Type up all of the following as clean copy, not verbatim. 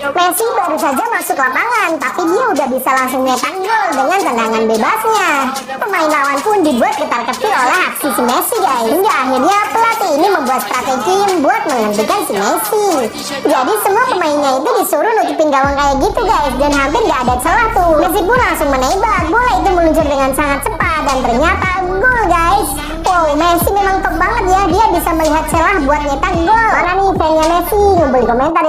Messi baru saja masuk lapangan, tapi dia udah bisa langsung nyetak gol dengan tendangan bebasnya. Pemain lawan pun dibuat ketar-ketir oleh aksi si Messi guys. Hingga akhirnya pelatih ini membuat strategi buat menghentikan si Messi. Jadi semua pemainnya itu disuruh nutupin gawang kayak gitu guys, dan hampir gak ada celah tuh. Messi pun langsung menembak, bola itu meluncur dengan sangat cepat dan ternyata gol guys. Wow, Messi memang top banget ya, dia bisa melihat celah buat nyetak gol. Mana nih fansnya Messi? Ngumpul di komentar.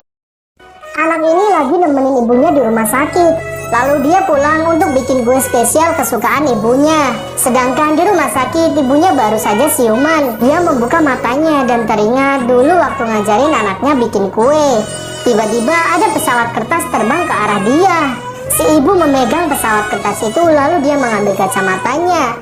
Anak ini lagi nemenin ibunya di rumah sakit. Lalu dia pulang untuk bikin kue spesial kesukaan ibunya. Sedangkan di rumah sakit ibunya baru saja siuman. Dia membuka matanya dan teringat dulu waktu ngajarin anaknya bikin kue. Tiba-tiba ada pesawat kertas terbang ke arah dia. Si ibu memegang pesawat kertas itu lalu dia mengambil kacamatanya.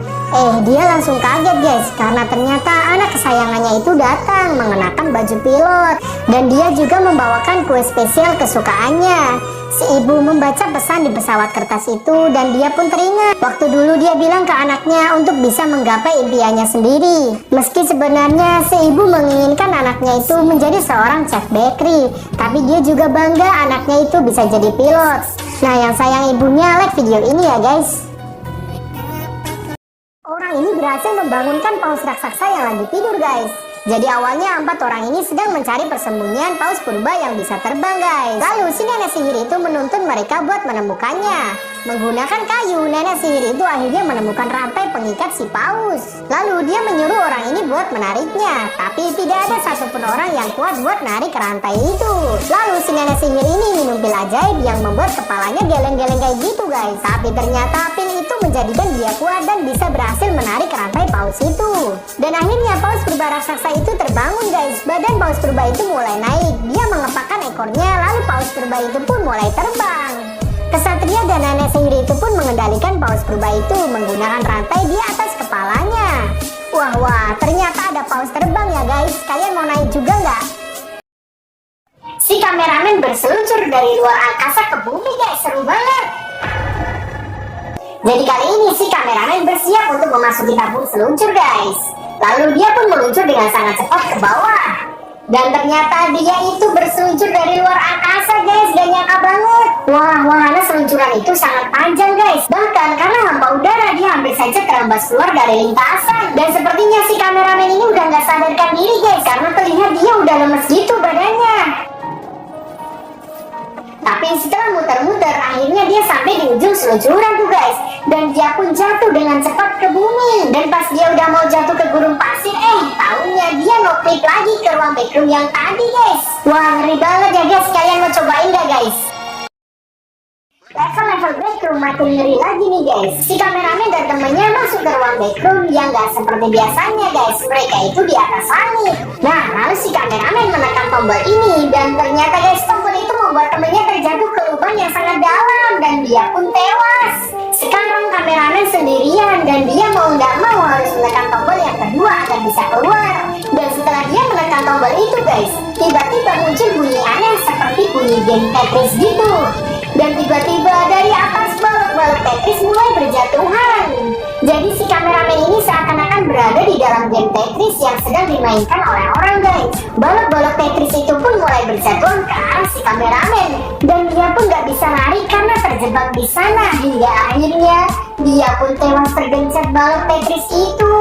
Dia langsung kaget guys, karena ternyata anak kesayangannya itu datang mengenakan baju pilot. Dan dia juga membawakan kue spesial kesukaannya. Si ibu membaca pesan di pesawat kertas itu dan dia pun teringat waktu dulu dia bilang ke anaknya untuk bisa menggapai impiannya sendiri. Meski sebenarnya si ibu menginginkan anaknya itu menjadi seorang chef bakery, tapi dia juga bangga anaknya itu bisa jadi pilot. Nah, yang sayang ibunya, like video ini ya guys. Orang ini berhasil membangunkan paus raksasa yang lagi tidur guys. Jadi awalnya 4 orang ini sedang mencari persembunyian paus purba yang bisa terbang guys. Lalu si nenek sihir itu menuntun mereka buat menemukannya. Menggunakan kayu, nenek sihir itu akhirnya menemukan rantai pengikat si paus. Lalu dia menyuruh orang ini buat menariknya, tapi tidak ada satupun orang yang kuat buat narik rantai itu. Lalu si nenek sihir ini minum pil ajaib yang membuat kepalanya geleng-geleng kayak gitu guys. Tapi ternyata pil itu menjadikan dia kuat dan bisa berhasil menarik rantai paus itu. Dan akhirnya paus purba raksasa itu terbangun guys. Badan paus purba itu mulai naik. Dia mengepakkan ekornya, lalu paus purba itu pun mulai terbang. Kesatria dan nenek sihir itu pun mengendalikan paus purba itu menggunakan rantai di atas kepalanya. Wah, ternyata ada paus terbang ya guys. Kalian mau naik juga nggak? Si kameramen berseluncur dari luar angkasa ke bumi guys, seru banget. Jadi kali ini si kameramen bersiap untuk memasuki tabung seluncur guys. Lalu dia pun meluncur dengan sangat cepat ke bawah. Dan ternyata dia itu berseluncur dari luar angkasa guys, gak nyangka banget. Wahana seluncuran itu sangat panjang guys. Bahkan karena hampa udara dia hampir saja terhembas keluar dari lintasan. Dan sepertinya si kameramen ini udah gak sadarkan diri guys, karena terlihat dia udah lemes gitu badannya. Tapi setelah muter-muter akhirnya dia sampai di ujung seluncuran tuh guys. Dan dia pun jatuh dengan cepat ke bumi. Dan pas dia udah mau jatuh ke gurun pasir, taunya dia no-clip lagi ke ruang backroom yang tadi guys. Wah, ngeri banget ya guys. Kalian mau cobain gak guys? Level backroom makin ngeri lagi nih guys. Si kameramen dan temennya masuk ke ruang backroom yang gak seperti biasanya guys. Mereka itu di atas langit. Nah, lalu si kameramen menekan tombol ini. Dan ternyata guys, tombol itu membuat temennya terjatuh ke lubang yang sangat dalam. Dan dia pun tewas. Sekarang kameramen sendirian dan dia mau nggak mau harus menekan tombol yang kedua agar bisa keluar. Dan setelah dia menekan tombol itu guys, tiba-tiba muncul bunyi aneh seperti bunyi game Tetris gitu. Dan tiba-tiba dari atas balok-balok Tetris mulai berjatuhan. Jadi si kameramen ini seakan-akan berada di dalam game Tetris yang sedang dimainkan oleh orang guys. Balok-balok Tetris itu pun mulai berjatuhan ke arah si kameramen. Dan dia pun gak bisa lari karena terjebak di sana. Hingga akhirnya dia pun tewas tergencet balok Tetris itu.